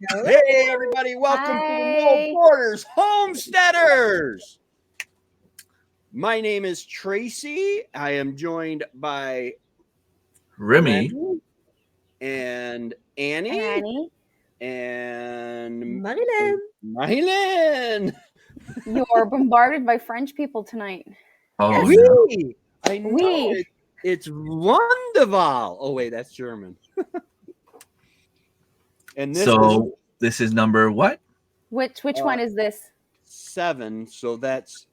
Hey, everybody, welcome to the No Borders Homesteaders. My name is Tracy. I am joined by Remy and Annie and Marilyn. You're bombarded by French people tonight. Oh, Oui. no. I know it's wonderful. Oh wait, that's German. And this is number what? Which one is this? 7. So that's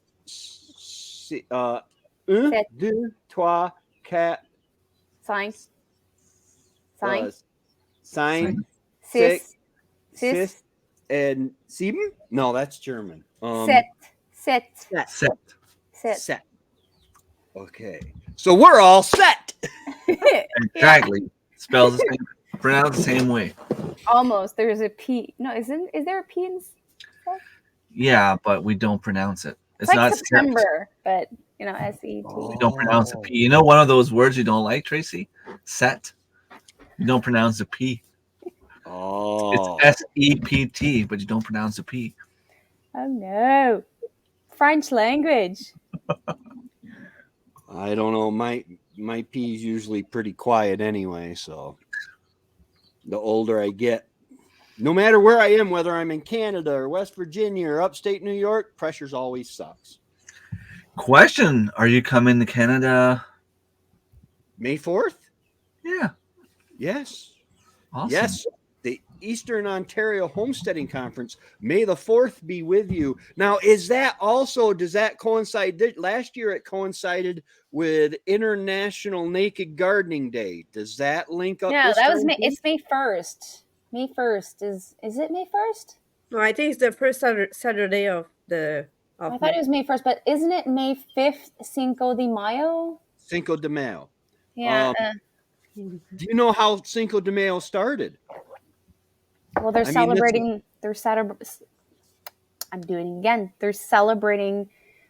1, 2, 3, 4. Sign. 6, and 7. No, that's German. Set. Okay, so we're all set. Exactly. Spells the same, pronounced the same way. Almost. There's a P. No, is there a P in? Yeah, but we don't pronounce it. It's like not September, but S-E-T. We don't pronounce the P. You know one of those words you don't like, Tracy? Set. You don't pronounce the P. Oh. It's S-E-P-T, but you don't pronounce the P. Oh no. French language. I don't know. My P is usually pretty quiet anyway, so the older I get, no matter where I am, whether I'm in Canada or West Virginia or upstate New York, pressure's always sucks. Question: are you coming to Canada May 4th? Yeah. Yes. Awesome. Yes. The Eastern Ontario Homesteading Conference. May the 4th be with you. Now, does that coincide? Last year it coincided with International Naked Gardening Day. Does that link up? No, that was May. It's May 1st. May 1st. Is it May 1st? No, I think it's the first Saturday of the. I thought it was May 1st, but isn't it May 5th, Cinco de Mayo? Cinco de Mayo. Yeah. Do you know how Cinco de Mayo started? Well, they're celebrating. I'm doing it again. They're celebrating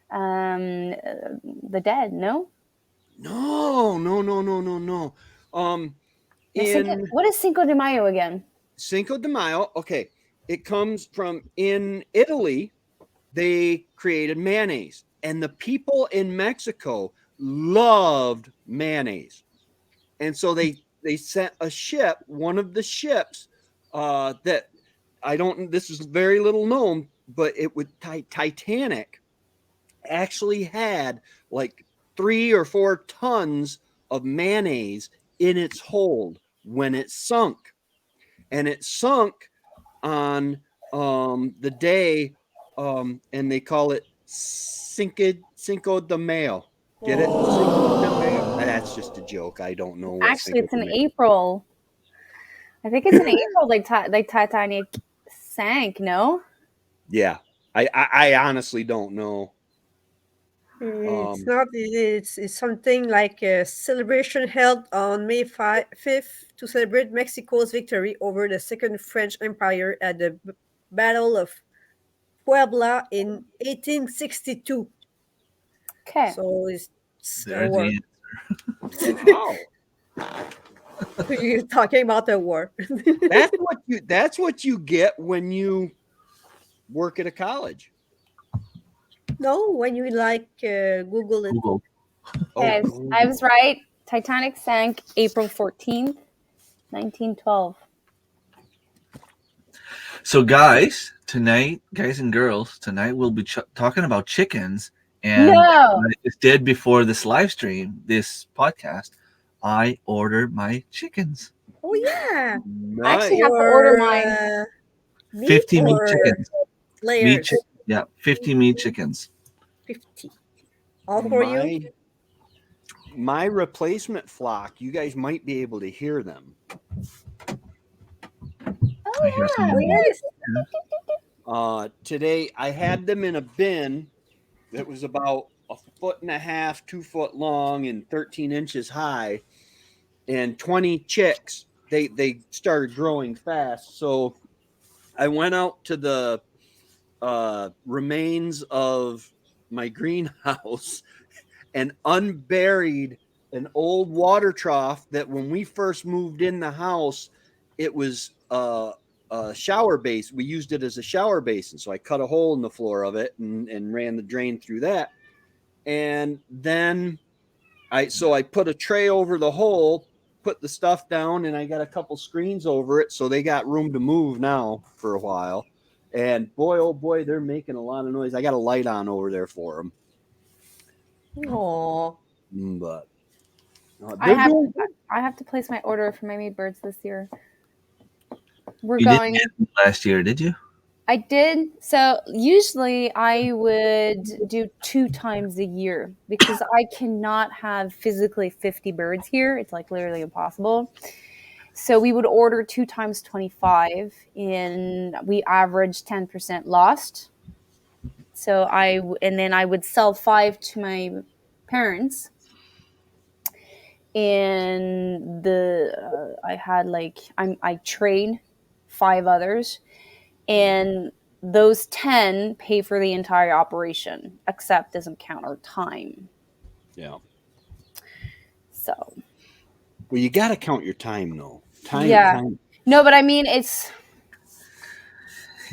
the dead. No. No. What is Cinco de Mayo again? Cinco de Mayo. Okay, it comes from in Italy. They created mayonnaise, and the people in Mexico loved mayonnaise, and so they sent a ship. One of the ships that this is very little known, but it would Titanic actually had like 3 or 4 tons of mayonnaise in its hold when it sunk, and it sunk on the day, and they call it Cinco de Mayo. Get it? Cinco de Mayo. That's just a joke. I don't know. Actually, it's in April. I think it's in April. Like Titanic sank. No. Yeah, I honestly don't know. It's not. It's something like a celebration held on May 5th to celebrate Mexico's victory over the Second French Empire at the Battle of Puebla in 1862. Okay. So it's a war. Wow. You're talking about the war. That's what you get when you work at a college. No, when you Google it. Google. Yes, I was right. Titanic sank April 14th, 1912. So, guys and girls, tonight we'll be talking about chickens. And I just did before this live stream, this podcast, I ordered my chickens. Oh, yeah. Nice. I actually have to order mine. 50 meat chickens. Layers. 50 meat chickens. 50. All for you? My replacement flock, you guys might be able to hear them. I hear some. Today, I had them in a bin that was about 1.5 feet, 2 foot long, and 13 inches high, and 20 chicks. They started growing fast, so I went out to the remains of my greenhouse and unburied an old water trough that when we first moved in the house, it was shower base. We used it as a shower basin. So I cut a hole in the floor of it and ran the drain through that. And then I put a tray over the hole, put the stuff down, and I got a couple screens over it. So they got room to move now for a while. And boy, oh boy, they're making a lot of noise. I got a light on over there for them. Oh, But I have to place my order for my meat birds this year. We're You going. didn't get them last year, did you? I did. So usually I would do 2 times a year because I cannot have physically 50 birds here. It's like literally impossible. So we would order 2 times 25, and we average 10% lost. So then I would sell 5 to my parents. And I had I trade 5 others, and those 10 pay for the entire operation, except doesn't count our time. Yeah. So. Well, you got to count your time, though. Time. No, but I mean,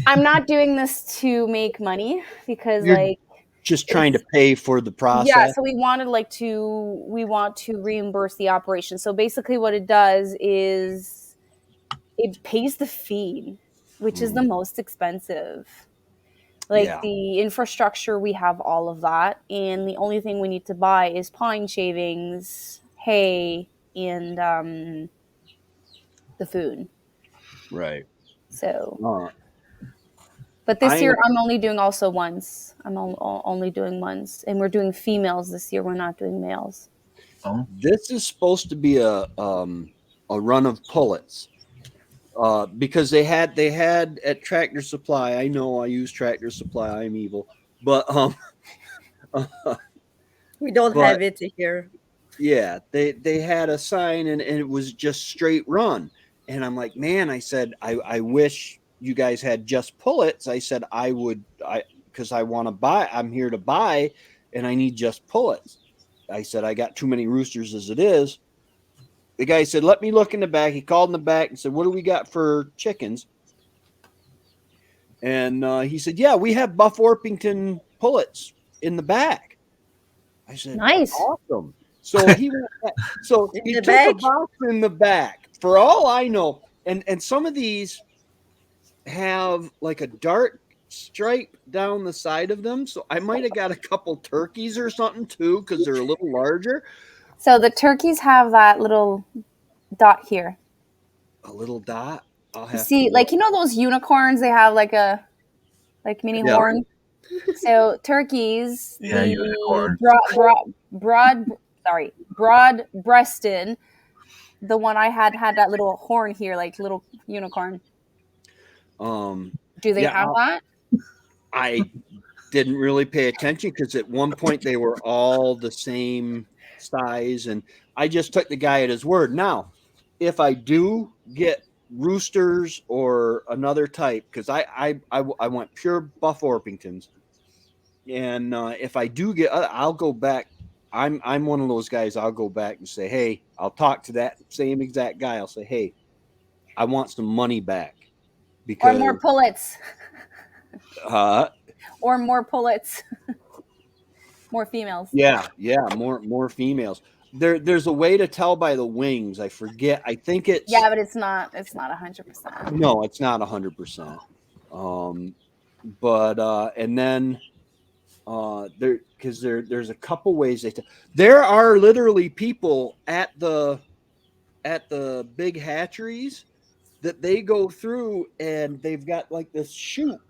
I'm not doing this to make money because You're just trying to pay for the process. Yeah, so we want to reimburse the operation. So basically what it does is it pays the feed, which is the most expensive. The infrastructure, we have all of that, and the only thing we need to buy is pine shavings, hay, and the food. Right. So but this year I'm only doing also once. I'm only doing once, and we're doing females this year. We're not doing males. Oh. This is supposed to be a run of pullets. Because they had at Tractor Supply. I know I use Tractor Supply. I'm evil, but we don't have it here. Yeah, they had a sign and it was just straight run, and I'm like, man, I said, I wish you guys had just pullets. I said because I want to buy. I'm here to buy, and I need just pullets. I said I got too many roosters as it is. The guy said, let me look in the back. He called in the back and said, what do we got for chickens? And he said, yeah, we have Buff Orpington pullets in the back. I said, nice. Awesome. So he took a box in the back. For all I know, and some of these have like a dark stripe down the side of them. So I might have got a couple turkeys or something too, because they're a little larger. So the turkeys have that little dot here. A little dot? I'll have see, those unicorns, they have like a mini horn. So turkeys, broad-breasted. The one I had that little horn here, like little unicorn. Do they have that? I didn't really pay attention because at one point they were all the same size, and I just took the guy at his word. Now, if I do get roosters or another type, because I want pure Buff Orpingtons, and if I do get, I'll go back. I'm one of those guys. I'll go back and say, hey, I'll talk to that same exact guy. I'll say, hey, I want some money back. Because, or more pullets. Or more pullets. More females. Yeah, more females. There's a way to tell by the wings. I forget. I think it's but it's not 100%. No, it's not 100%. But and then there's a couple ways there are literally people at the big hatcheries that they go through, and they've got like this chute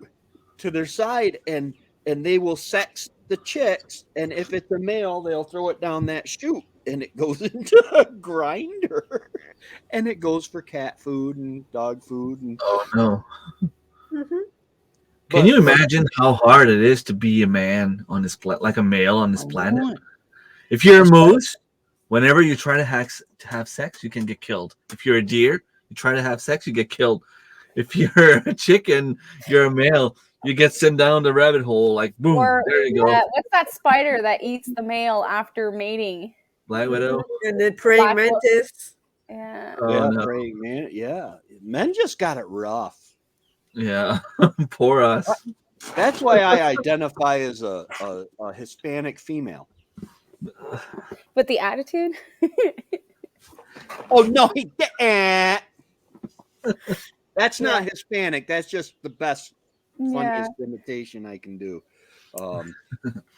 to their side, and they will sex the chicks, and if it's a male, they'll throw it down that chute, and it goes into a grinder, and it goes for cat food and dog food. And oh no! Can you imagine how hard it is to be a man on this like a male on this planet? If you're a moose, whenever you try to have sex, you can get killed. If you're a deer, you try to have sex, you get killed. If you're a chicken, you're a male, you get sent down the rabbit hole, like boom, there you go. What's that spider that eats the male after mating? Black widow. And the praying mantis. Yeah. Praying man. Yeah. Men just got it rough. Yeah, poor us. That's why I identify as a Hispanic female. But the attitude? Oh no, he didn't. That's not Hispanic. That's just the best, funniest imitation I can do.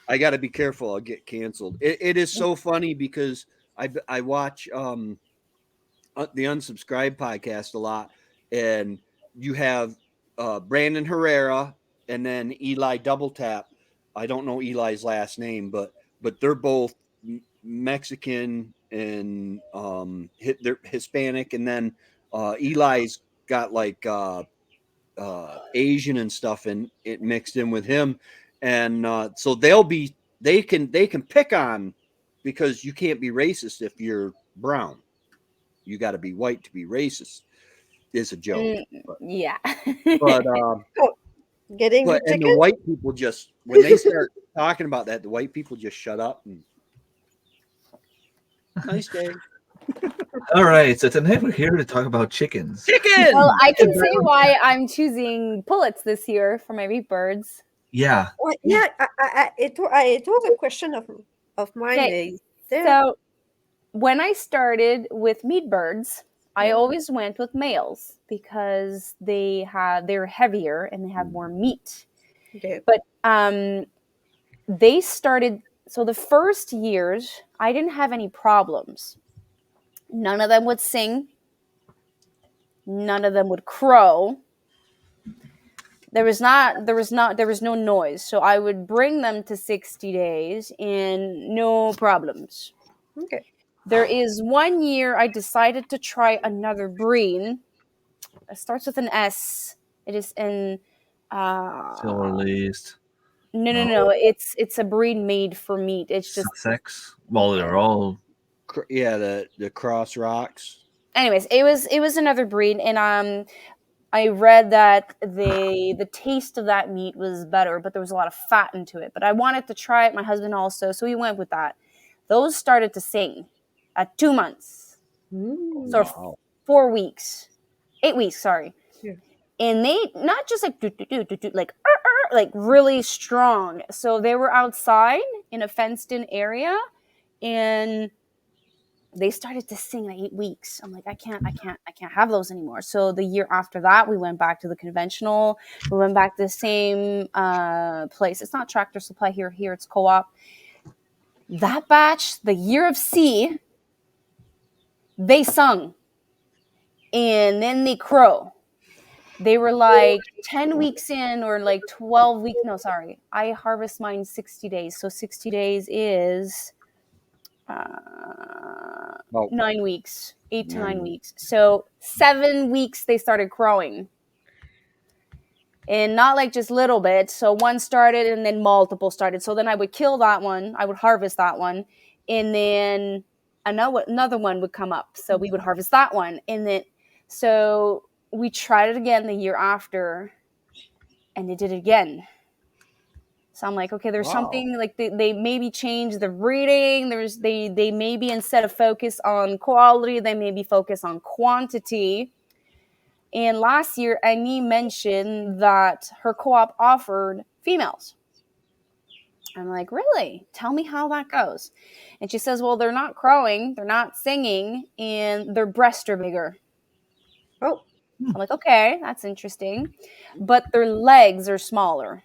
I got to be careful. I'll get canceled. It is so funny because I watch the Unsubscribed podcast a lot, and you have Brandon Herrera and then Eli Double Tap. I don't know Eli's last name, but they're both Mexican and they're Hispanic, and then Eli's got like Asian and stuff and it mixed in with him, and so they can pick on, because you can't be racist if you're brown. You got to be white to be racist. Is a joke. Yeah. But getting the and ticket. the white people just, when they start talking about that, the white people just shut up and nice day. All right, so tonight we're here to talk about chickens. Chicken. Well, I can say why I'm choosing pullets this year for my reap birds. Yeah. Well, yeah, it was a question of mine. Okay, so when I started with meat birds, I always went with males because they're heavier and they have more meat. Okay. But they started, so the first years I didn't have any problems. None of them would sing. None of them would crow. There was no noise. So I would bring them to 60 days and no problems. Okay. There is 1 year I decided to try another breed. It starts with an S. It is in Silver laced. No. It's a breed made for meat. It's just Sussex. Well, they're all. Yeah, the cross rocks. Anyways, it was another breed, and I read that the taste of that meat was better, but there was a lot of fat into it. But I wanted to try it. My husband also, so we went with that. Those started to sing at 2 months. So Wow. 4 weeks. 8 weeks, sorry. Yeah. And they not just like like really strong. So they were outside in a fenced-in area, and they started to sing at 8 weeks. I'm like, I can't have those anymore. So the year after that, we went back to the conventional. We went back to the same place. It's not Tractor Supply here. Here it's Co-op. That batch, the year of C, they sung. And then they crow. They were like 10 weeks in or like 12 weeks. No, sorry. I harvest mine 60 days. So 60 days is 9 weeks, 8 to 9 weeks. So 7 weeks they started crowing. And not like just little bit. So one started and then multiple started. So then I would kill that one. I would harvest that one. And then another one would come up. So we would harvest that one. And then, so we tried it again the year after. And they did it again. So I'm like, okay, there's something like they maybe changed the breeding. They maybe instead of focus on quality, they maybe focus on quantity. And last year, Annie mentioned that her co-op offered females. I'm like, really? Tell me how that goes. And she says, well, they're not crowing, they're not singing, and their breasts are bigger. Oh. I'm like, okay, that's interesting. But their legs are smaller.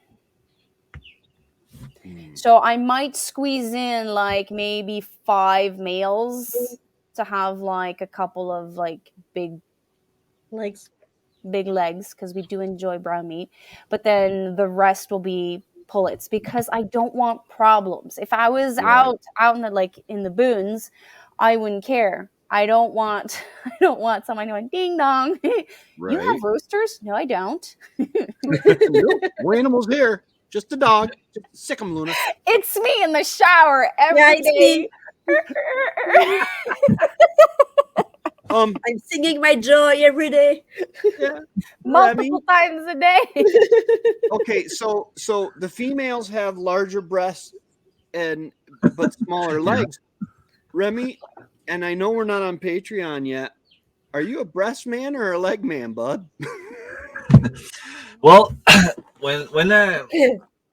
So I might squeeze in like maybe 5 males to have like a couple of like big legs, because we do enjoy brown meat. But then the rest will be pullets because I don't want problems. If I was out in the like in the boons, I wouldn't care. I don't want someone going ding dong. You have roosters? No, I don't. No animals here. Just a dog. Just sick 'em, Luna. It's me in the shower every day. I'm singing my joy every day. Yeah. Multiple times a day. Okay, so the females have larger breasts but smaller legs. Remy, and I know we're not on Patreon yet. Are you a breast man or a leg man, bud? Well, when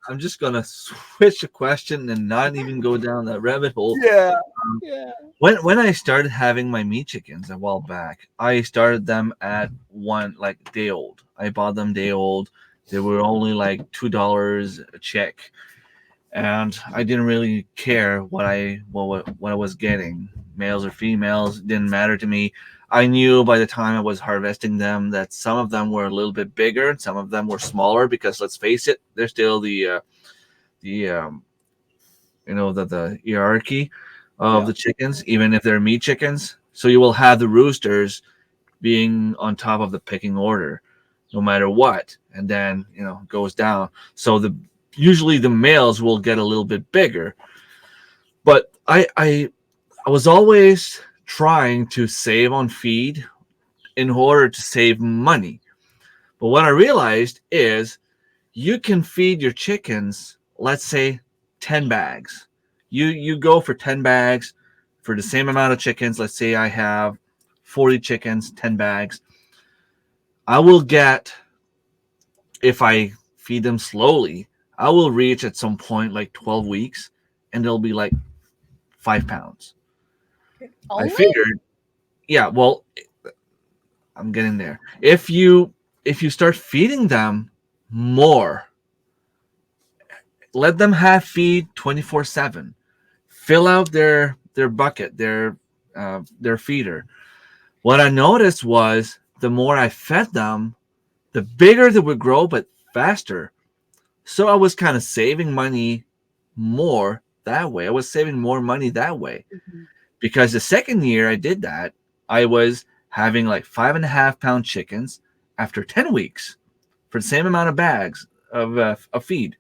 I'm just gonna switch the question and not even go down that rabbit hole. Yeah. Yeah. When I started having my meat chickens a while back, I started them at one like day old. I bought them day old. They were only like $2 a chick, and I didn't really care what I was getting, males or females. Didn't matter to me. I knew by the time I was harvesting them that some of them were a little bit bigger and some of them were smaller because let's face it, they're still the the hierarchy of Yeah. the chickens, even if they're meat chickens. So you will have the roosters being on top of the pecking order, no matter what, and then it goes down. So the usually the males will get a little bit bigger, but I was always trying to save on feed in order to save money. But what I realized is you can feed your chickens, let's say 10 bags. You go for 10 bags for the same amount of chickens. Let's say I have 40 chickens, 10 bags. I will get, if I feed them slowly, I will reach at some point like 12 weeks and they'll be like 5 pounds. I Only? figured, yeah, well, I'm getting there. If you start feeding them more, let them have feed 24/7. Fill out their bucket, their feeder. What I noticed was the more I fed them, the bigger they would grow, but faster. So I was kind of saving money more that way. I was saving more money that way Mhm. because the second year I did that, I was having like 5.5 pound chickens after 10 weeks for the same amount of bags of feed.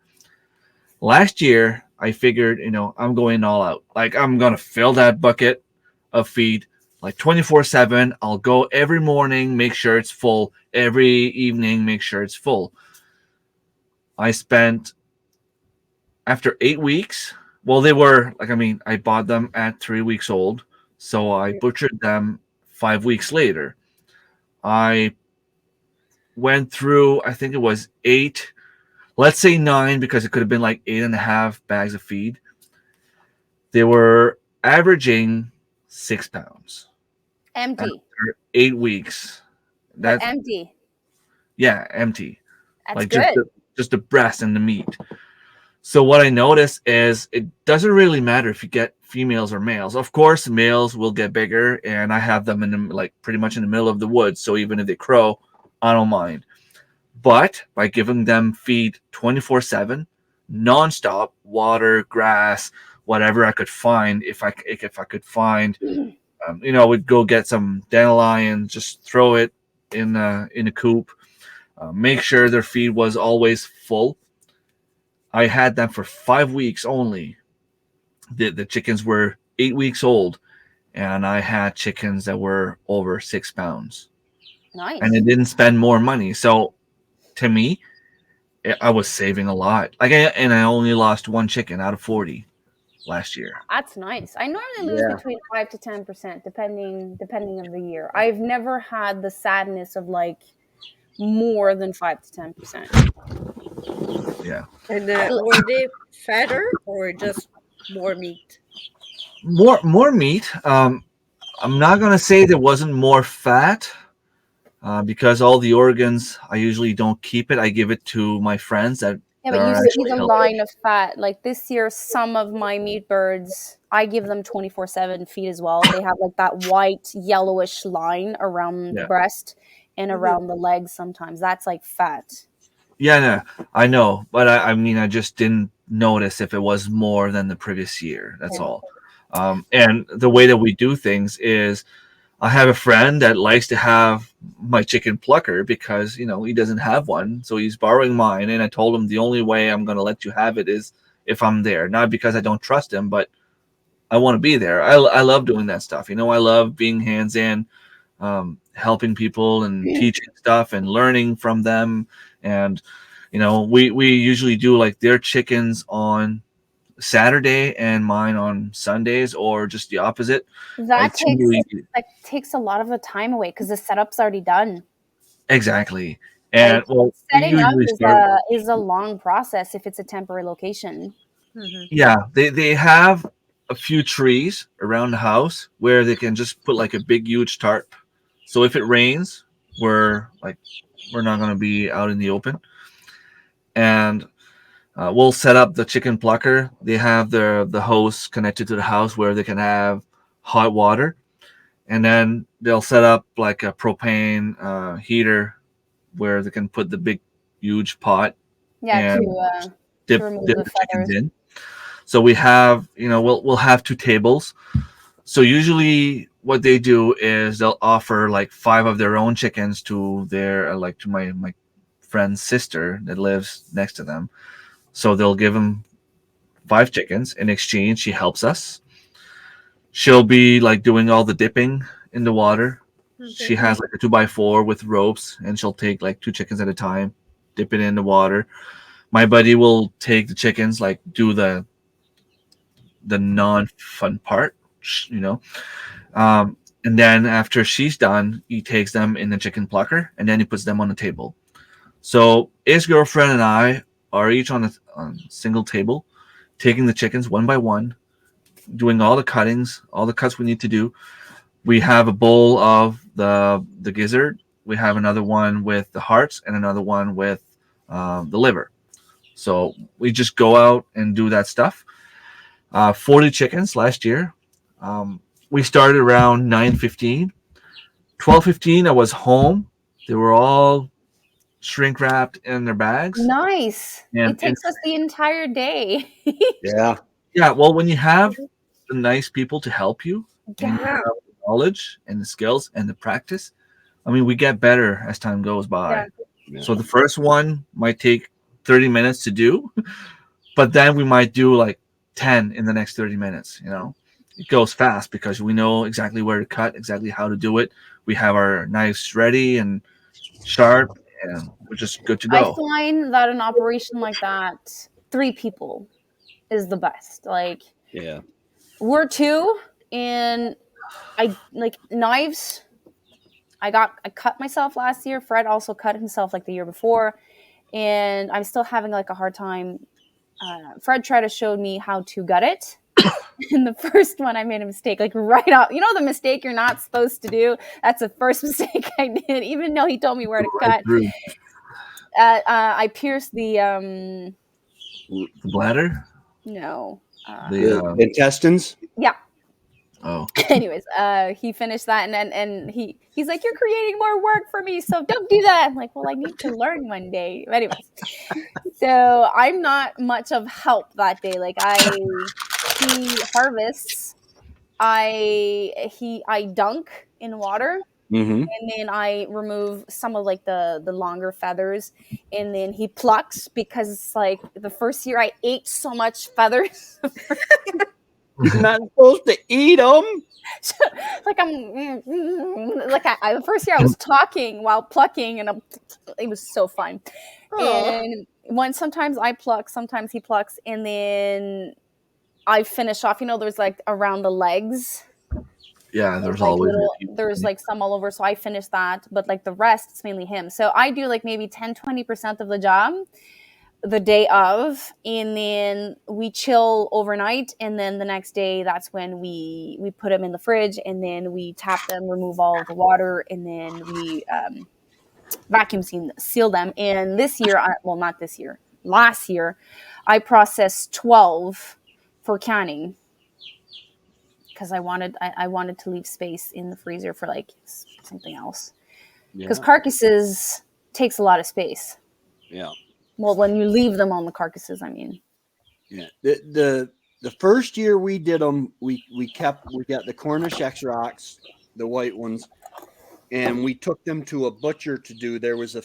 Last year, I figured, I'm going all out. Like, I'm going to fill that bucket of feed like 24/7. I'll go every morning, make sure it's full. Every evening, make sure it's full. I spent, after 8 weeks, well, they were, like, I bought them at 3 weeks old. So I butchered them 5 weeks later. I went through, I think it was 8, let's say 9, because it could have been like 8.5 bags of feed. They were averaging 6 pounds Empty. after 8 weeks. But That empty. Yeah, empty, That's like good. just the breast and the meat. So what I notice is it doesn't really matter if you get females or males. Of course, males will get bigger, and I have them in like pretty much in the middle of the woods. So even if they crow, I don't mind. But by giving them feed 24/7, nonstop, water, grass, whatever I could find, if I could find, we'd go get some dandelion, just throw it in a coop, make sure their feed was always full. I had them for 5 weeks only. The chickens were 8 weeks old, and I had chickens that were over 6 pounds, Nice. and I didn't spend more money. So to me, I was saving a lot. And I only lost one chicken out of 40 last year. That's nice. I normally lose Yeah. between 5 to 10%, depending of the year. I've never had the sadness of like more than 5 to 10%. Yeah, And were they fatter or just more meat? more meat. I'm not gonna say there wasn't more fat. Because all the organs, I usually don't keep it. I give it to my friends Yeah, that but you are see actually the healthy. line of fat. Like this year, some of my meat birds, I give them 24/7 feed as well. They have like that white, yellowish line around the Yeah, breast and Mhm. around the legs sometimes. That's like fat. yeah, no, I know, but I just didn't notice if it was more than the previous year. That's Yeah. all. And the way that we do things is, I have a friend that likes to have my chicken plucker because he doesn't have one, so he's borrowing mine. And I told him the only way I'm going to let you have it is if I'm there, not because I don't trust him, but I want to be there. I love doing that stuff. I love being hands in, helping people and teaching stuff and learning from them. And we usually do like their chickens on Saturday and mine on Sundays, or just the opposite. I That takes typically like takes a lot of the time away because the setup's already done. Exactly. And well, we setting up usually start. is a long process if it's a temporary location. Yeah, they have a few trees around the house where they can just put like a big huge tarp. So if it rains, we're not gonna be out in the open. And we'll set up the chicken plucker. They have the hose connected to the house where they can have hot water, and then they'll set up like a propane heater where they can put the big huge pot Yeah, and to dip remove dip the the chickens feathers. in. So we have, we'll have two tables. So usually what they do is they'll offer like 5 of their own chickens to their like to my friend's sister that lives next to them. So they'll give them 5 chickens in exchange. She helps us. She'll be like doing all the dipping in the water. She has like a 2x4 with ropes, and she'll take like 2 chickens at a time, dip it in the water. My buddy will take the chickens, like do the non-fun part, you know. And then after she's done, he takes them in the chicken plucker, and then he puts them on the table. So his girlfriend and I are each on a single table, taking the chickens one by one, doing all the cuttings, all the cuts we need to do. We have a bowl of the gizzard. We have another one with the hearts and another one with the liver. So we just go out and do that stuff. 40 chickens last year. We started around 9:15. 12:15, I was home. They were all shrink wrapped in their bags. Nice. And it takes us the entire day. Yeah. Well, when you have the nice people to help you, and you Yeah. have the knowledge and the skills and the practice, I mean, we get better as time goes by. Yeah. So the first one might take 30 minutes to do, but then we might do like 10 in the next 30 minutes. It goes fast because we know exactly where to cut, exactly how to do it. We have our knives ready and sharp, and we're just good to I go. find that an operation like that, 3 people is the best. Like, Yeah. we're 2, and I like knives. I cut myself last year. Fred also cut himself like the year before, and I'm still having like a hard time. Fred tried to show me how to gut it. In the first one, I made a mistake, like right off. You know the mistake you're not supposed to do? That's the first mistake I did, even though he told me where to cut. I pierced the bladder. No. The intestines. Yeah. Oh. Anyways, he finished that, and he's like, "You're creating more work for me, so don't do that." I'm like, "Well, I need to learn one day." Anyways, so I'm not much of help that day. Like he harvests, I dunk in water, Mm-hmm. and then I remove some of like the longer feathers, and then he plucks, because it's like the first year I ate so much feathers. You're not supposed to eat them. Like the first year I was talking while plucking, and it was so fun. And sometimes I pluck, sometimes he plucks, and then I finish off. There's like around the legs. Yeah, there's always there's like some all over, so I finish that, but like the rest, it's mainly him. So I do like maybe 10-20% of the job the day of, and then we chill overnight, and then the next day, that's when we put them in the fridge, and then we tap them, remove all of the water, and then we vacuum seal them. And this year, not this year, last year, I processed 12 for canning, because I wanted to leave space in the freezer for like something else, because carcasses takes a lot of space. Yeah. Well, when you leave them on the carcasses, I mean. Yeah. The first year we did them, we got the Cornish X-Rocks, the white ones, and we took them to a butcher to do. There was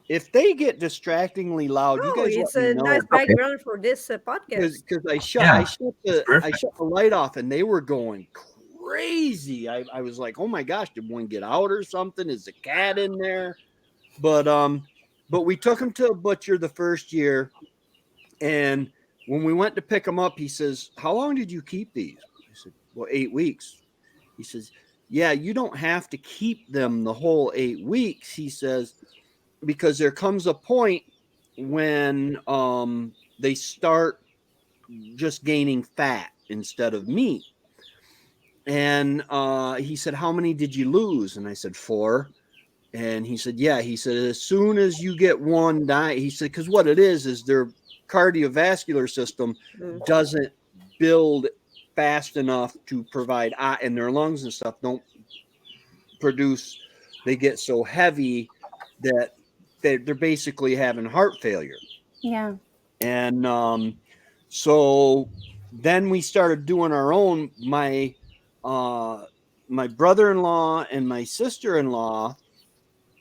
if they get distractingly loud, you guys it's let me a know. nice background for this podcast. Because I shut the light off, and they were going crazy. I was like, oh my gosh, did one get out or something? Is the cat in there? But we took him to a butcher the first year, and when we went to pick them up, he says, "How long did you keep these?" I said, "Well, 8 weeks." He says, "Yeah, you don't have to keep them the whole 8 weeks." He says, because there comes a point when they start just gaining fat instead of meat. And he said, how many did you lose? And I said, 4. And he said, yeah. He said, as soon as you get one diet, he said, because what it is their cardiovascular system doesn't build fast enough to provide, and their lungs and stuff don't produce, they get so heavy that they're basically having heart failure. Yeah. And so then we started doing our own. My brother-in-law and my sister-in-law,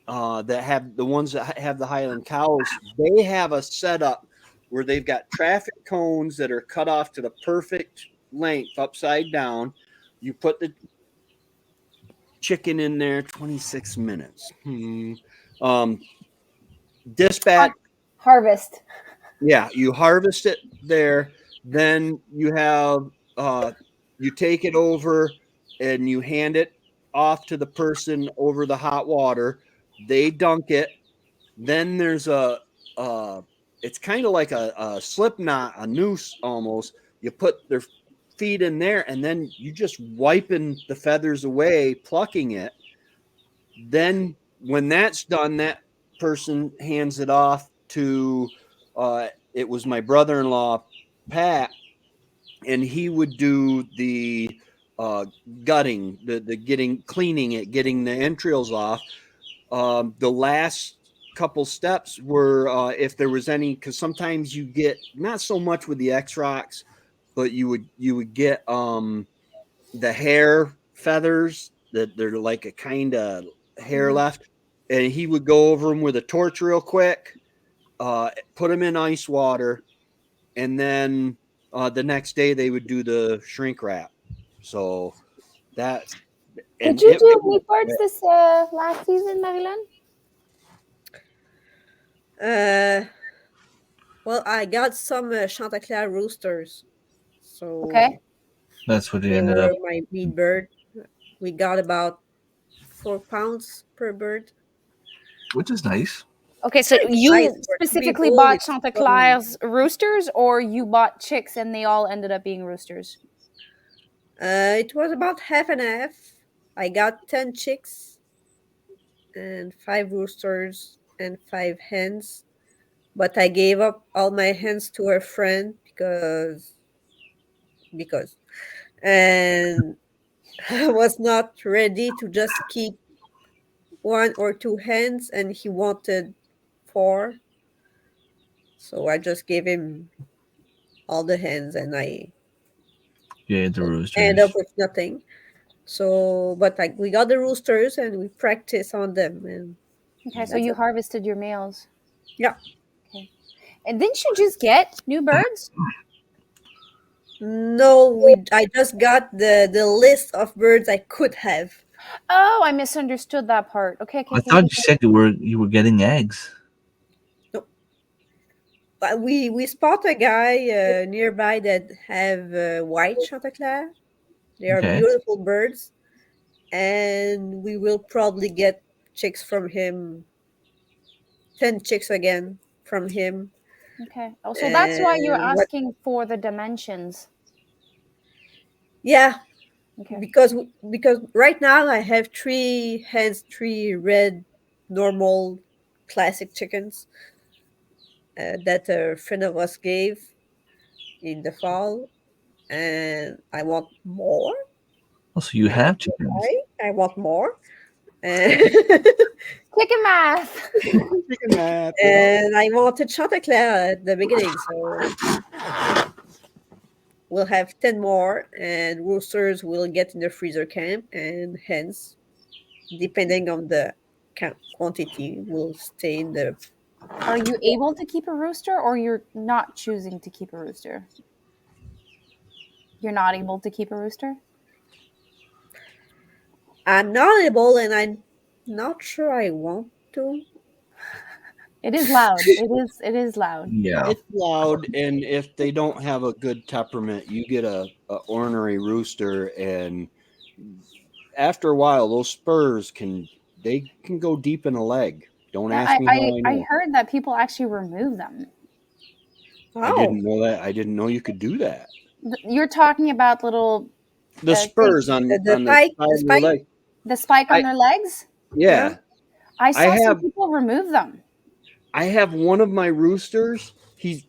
that have the ones that have the Highland cows, they have a setup where they've got traffic cones that are cut off to the perfect length upside down. You put the chicken in there, 26 minutes. Dispatch. Harvest. Yeah, you harvest it there. Then you have you take it over and you hand it off to the person over the hot water. They dunk it. Then there's it's kind of like a slip knot, a noose almost. You put their feet in there, and then you just wiping the feathers away, plucking it. Then when that's done, that person hands it off to it was my brother-in-law, Pat, and he would do the gutting, the cleaning it, getting the entrails off. The last couple steps were if there was any, because sometimes you get, not so much with the X-Rocks, but you would get the hair feathers that they're like a kind of hair left, and he would go over them with a torch real quick, put them in ice water, and then the next day they would do the shrink wrap. So that. Did you do meat birds this last season, Marilyn? Well, I got some Chanticleer roosters. So okay, that's what they ended were up. my meat bird. We got about 4 pounds per bird. Which is nice. Okay, so you nice specifically people, bought it's Chanticleer's roosters, or you bought chicks and they all ended up being roosters? It was about half and half. I got 10 chicks and 5 roosters and 5 hens. But I gave up all my hens to a friend because and I was not ready to just keep 1 or 2 hens, and he wanted 4. So I just gave him all the hens, and I Yeah, the roosters. ended up with nothing. So, but we got the roosters and we practice on them. And Okay, so you harvested your males. yeah. Okay. And didn't you just get new birds? No, I just got the list of birds I could have. Oh, I misunderstood that part. Okay. I thought you said you were getting eggs. No. But we spot a guy nearby that have white Chanticleer. They are Okay. beautiful birds, and we will probably get chicks from him. 10 chicks again from him. Okay. Oh, so that's why you're And asking for the dimensions. yeah, Okay. because right now I have 3 hens, 3 red normal classic chickens that a friend of us gave in the fall, and I want more. Oh, so you have chickens. I want more. Chicken math. And I wanted Chanticleer at the beginning, so we'll have 10 more, and roosters will get in the freezer camp, and hens, depending on the quantity, will stay in the. Are you able to keep a rooster, or you're not choosing to keep a rooster? You're not able to keep a rooster? I'm not able, and I'm not sure I want to. It is loud. It is loud. Yeah. It's loud, and if they don't have a good temperament, you get a ornery rooster, and after a while, those spurs can go deep in a leg. Don't ask me how I know. I heard that people actually remove them. I didn't know that. I didn't know you could do that. You're talking about little the spurs on the spike, side of your leg. The spike on their legs? Yeah. I saw some people remove them. I have one of my roosters. He's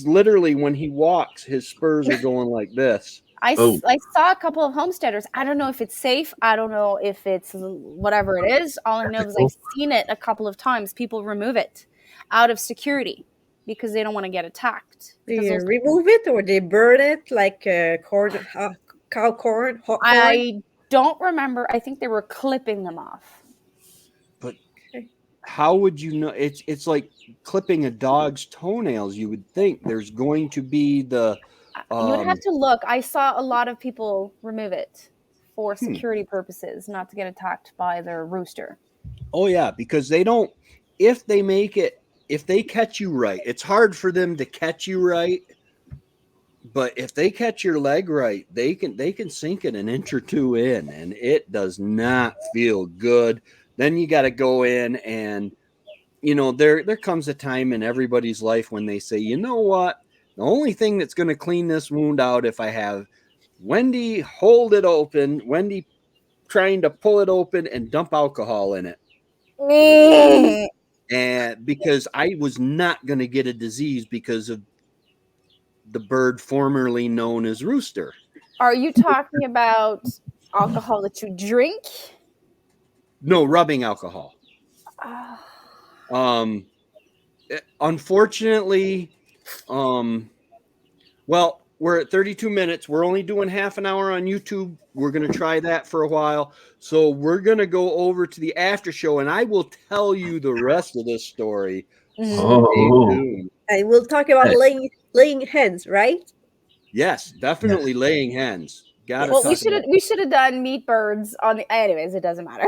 literally, when he walks, his spurs are going like this. I saw a couple of homesteaders. I don't know if it's safe. I don't know if it's whatever it is. All I know is I've seen it a couple of times. People remove it out of security because they don't want to get attacked. They remove it or they burn it like corn, cow corn, hot corn? I don't remember. I think they were clipping them off. But how would you know? It's like clipping a dog's toenails. You would think there's going to be the... you would have to look. I saw a lot of people remove it for security purposes, not to get attacked by their rooster. Oh, yeah, because they don't... If they catch you right, it's hard for them to catch you right. But if they catch your leg right, they can sink it an inch or two in, and it does not feel good. Then you got to go in and, there comes a time in everybody's life when they say, you know what? The only thing that's going to clean this wound out if I have Wendy hold it open, Wendy trying to pull it open and dump alcohol in it. And because I was not going to get a disease because of the bird formerly known as rooster. Are you talking about alcohol that you drink? No, rubbing alcohol. Unfortunately, well, we're at 32 minutes. We're only doing half an hour on YouTube. We're going to try that for a while. So we're going to go over to the after show, and I will tell you the rest of this story. And we'll talk about laying hens, right? Yes, definitely laying hens. We should have done meat birds on the. Anyways, it doesn't matter.